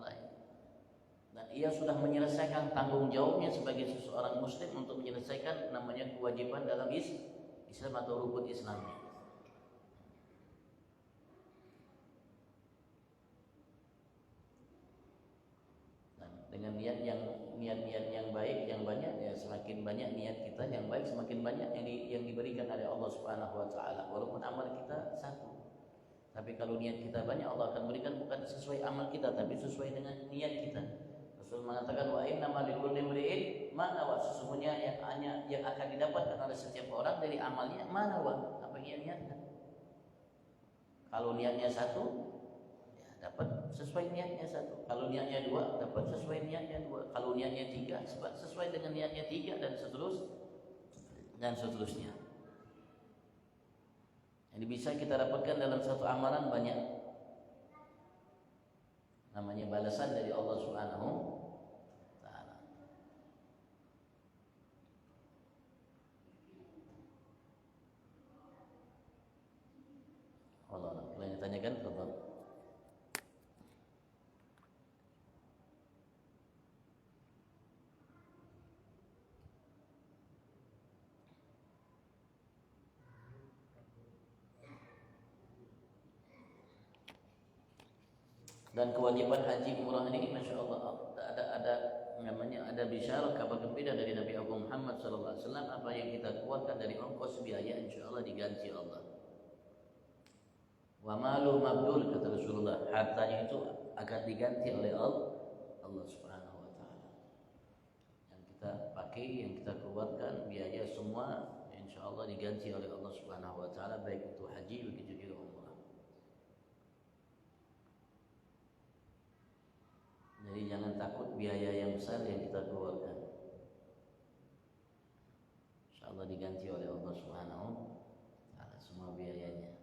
lain. Dan ia sudah menyelesaikan tanggung jawabnya sebagai seseorang muslim untuk menyelesaikan namanya kewajiban dalam Islam atau rukun Islam. Dengan niat yang baik yang banyak, ya semakin banyak niat kita yang baik, semakin banyak yang diberikan oleh Allah Subhanahu wa taala. Walaupun amal kita satu, tapi kalau niat kita banyak, Allah akan berikan bukan sesuai amal kita, tapi sesuai dengan niat kita. Rasul mengatakan, wa innamal likulli imri'in ma nawa, sesungguhnya yang akan didapatkan oleh setiap orang dari amalnya mana apa yang ia niatkan. Kalau niatnya satu, dapat sesuai niatnya satu. Kalau niatnya 2, dapat sesuai niatnya 2. Kalau niatnya 3, sesuai dengan niatnya 3 dan seterusnya. Jadi bisa kita dapatkan dalam satu amalan banyak. Namanya balasan dari Allah Subhanahu wa taala. Allah, kalau yang ditanyakan tentang dan kewajiban haji umrah ini, masya Allah, ada bisyarah kabar gembira dari Nabi Abu Muhammad sallallahu alaihi wasallam. Apa yang kita keluarkan dari ongkos biaya, insya Allah diganti Allah. Wa malu mabdul, kata Rasulullah, hartanya itu akan diganti oleh Allah Subhanahu wa taala. Yang kita pakai, yang kita keluarkan biaya semua, insya Allah diganti oleh Allah Subhanahu wa taala, baik itu haji begitu juga umrah. Jadi jangan takut biaya yang besar yang kita keluarkan. InsyaAllah diganti oleh Allah Subhanahu wa taala semua biayanya.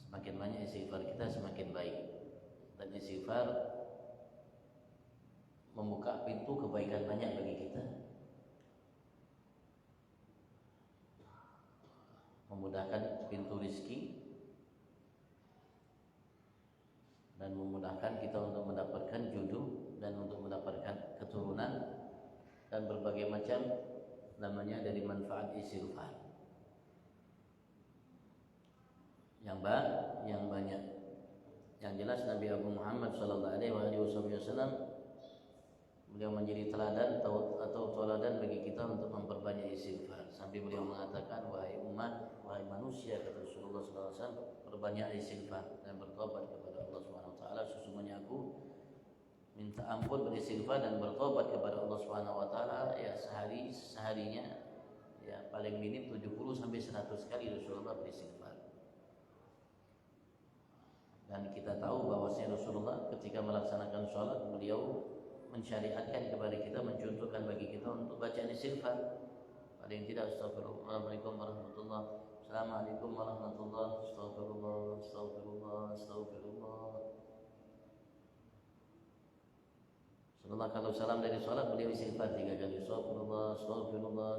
Semakin banyak istighfar kita semakin baik. Dan istighfar membuka pintu kebaikan banyak bagi kita, memudahkan pintu rizki, dan memudahkan kita untuk mendapatkan jodoh dan untuk mendapatkan keturunan dan berbagai macam namanya dari manfaat istighfar yang banyak. Yang jelas Nabi Abu Muhammad sallallahu alaihi wasallam beliau menjadi teladan atau teladan bagi kita untuk memperbanyak istighfar. Sampai beliau mengatakan, wahai umat, wahai manusia, kata Rasulullah sallallahu alaihi wasallam, perbanyak istighfar dan bertobat kepada Allah Subhanahu wa taala. Sesungguhnya aku minta ampun, beristighfar dan bertobat kepada Allah Subhanahu wa taala ya seharinya ya paling minim 70 sampai 100 kali Rasulullah beristighfar. Dan kita tahu bahwasanya Rasulullah ketika melaksanakan sholat beliau mensyariatkan kepada kita, mencontohkan bagi kita untuk baca istighfar. Paling tidak Assalamualaikum warahmatullahi wabarakatuh, Assalamualaikum warahmatullahi wabarakatuh, Astagfirullah. Rasulullah kalau salam dari sholat beliau istighfar 3 kali, Astagfirullah.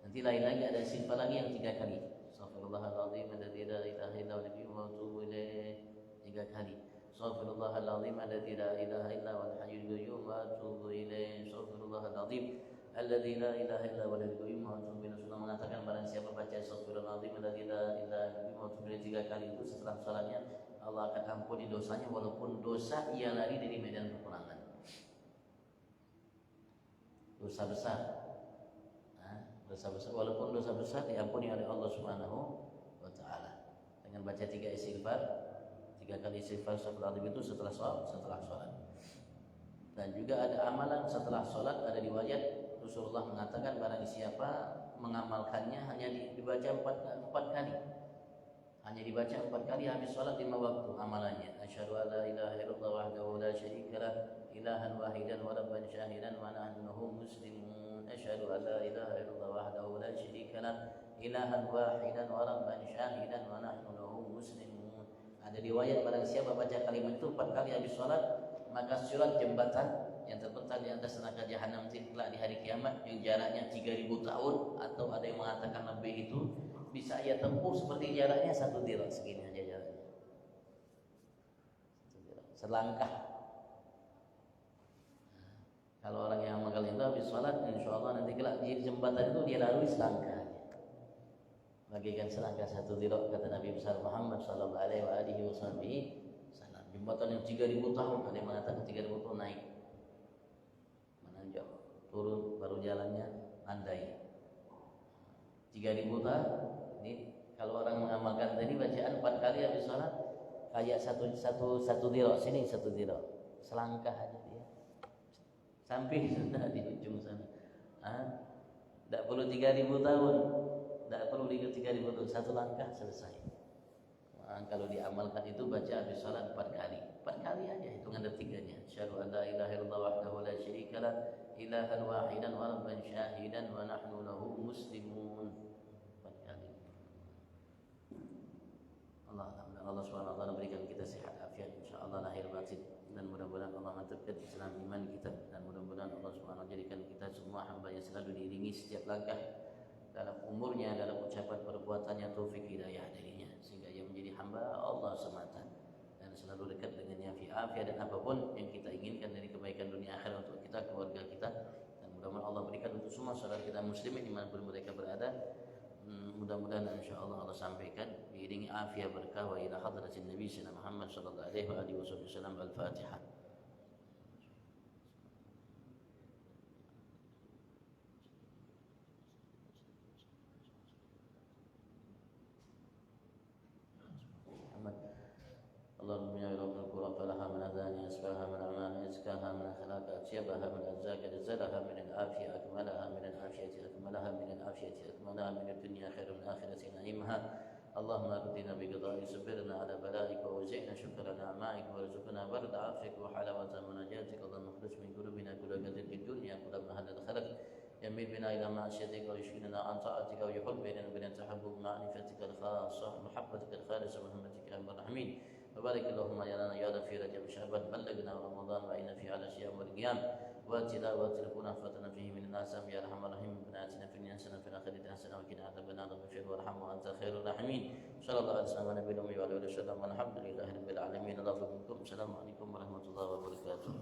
Nanti lain lagi ada istighfar lagi yang 3 kali, Astaghfirullahaladzim alladzi la ilaha illa huwa wa atubu ilaih 3 kali. Astaghfirullahaladzim alladzi la ilaha illa huwal hayyul qayyum wa atubu ilaih. Astaghfirullahaladzim alladzi la ilaha illa huwal hayyul qayyum wa atubu ilaih. Rasulullah mengatakan barang siapa baca astaghfirullahaladzim alladzi la ilaha illa huwa wa atubu ilaih 3 kali itu setelah salatnya, Allah akan ampuni dosanya walaupun dosa ia lari dari medan peperangan. Dosa besar. Dosa besar, walaupun dosa besar diampuni oleh Allah Subhanahu wa taala. Dengan baca 3 istighfar, 3 kali istighfar astagfirullahaladzim itu setelah sholat. Dan juga ada amalan setelah sholat, ada riwayat Rasulullah mengatakan barang siapa mengamalkannya hanya dibaca 4 kali. Hanya dibaca 4 kali habis sholat 5 waktu amalannya. Asyhadu an la ilaha illallah wahdahu la syarikalah ilahan wahidan wa rabban syahidan wa nahnu muslimun. Asyhadu an la ilaha illallah wahdahu la syarikalah ilahan wahidan wa rabban syahidan wa nahnu lahu muslimun. Ada riwayat barang siapa baca kalimat itu 4 kali habis sholat, maka surat jembatan yang terbentang di atas neraka jahanam kelak di hari kiamat yang jaraknya 3000 tahun atau ada yang mengatakan lebih itu bisa ia tempuh seperti jaraknya 1 dirham, segini aja jaraknya. 1 dirham, selangkah. Kalau orang yang mengamal itu habis sholat, insya Allah nanti kelak di jembatan itu dia lalui selangkah. Bagaikan selangkah 1 dirham, kata Nabi besar Muhammad sallallahu alaihi wasallam. Jembatan yang 3000 tahun, ada yang mengatakan 3000 tahun naik, menanjak, turun, baru jalannya andai. 3000 tahun. Ini kalau orang mengamalkan tadi bacaan 4 kali habis sholat, kayak satu dirham, sini 1 dirham, selangkah aja dia sampai sudah di ujung sana. Tidak perlu 3000 tahun, tidak perlu 3000 tahun, 1 langkah selesai. Kalau diamalkan itu baca habis sholat 4 kali, 4 kali aja hitungan detiknya. Asyhadu an la ilaha illallah wahdahu la syarikalah ilahan wahidan wa rabban syahidan wa nahnu lahu muslimun. 4 kali. Allah Subhanahu wa taala berikan kita sehat afiat insyaallah lahir batin, dan mudah-mudahan Allah mantapkan Islam iman kita, dan mudah-mudahan Allah Subhanahu wa taala jadikan kita semua hamba yang selalu diiringi setiap langkah dalam umurnya, dalam ucapan perbuatannya taufik hidayah darinya, sehingga ia menjadi hamba Allah semata dan selalu dekat dengannya fi afiyah, dan apapun yang kita inginkan dari kebaikan dunia akhirat untuk kita, keluarga kita, dan mudah-mudahan Allah berikan untuk semua saudara kita muslimin dimanapun mereka berada. Mudah-mudahan insyaallah Allah sampaikan diiringi afiyah berkah wa ila hadratin Nabi sallallahu Muhammad sallallahu alaihi wasallam. Al-Fatihah. اللهم يا رب القرى فلها من أذان يسفاها من أمان يزكاها من أخلاق أطيبها من أرزاق جزلها من العافية أكملها من العافية أكملها من العافية أكملها من الدنيا خير من الآخرة نعيمها. اللهم أردنا بقضاء صبرنا على بلائك ووزعنا شكر نعمائك وارزقنا برد عافيك وحلاوة مناجاتك. اللهم اخرج من قلوبنا كل قدر في الدنيا كل ما هل الخلق يميل بنا إلى معصيتك ويشغلنا عن طاعتك ويحل بيننا وبين تحبب معرفتك الخاصة محبتك الخالصة ورحمتك يا أرحم الراحمين وبارك اللهم لنا يا في رجب شعبان بلغنا رمضان وإن في على صيام والقيام وتلاوة القرآن فتنا فيه من الناس يا أرحم الراحمين ربنا آتنا في الدنيا حسنة وفي الآخرة حسنة وقنا عذاب النار واغفر وارحم وأنت خير الراحمين صلى الله عليه وسلم على نبينا وعلى آله وسلم والحمد لله رب العالمين الله منكم السلام عليكم ورحمة الله وبركاته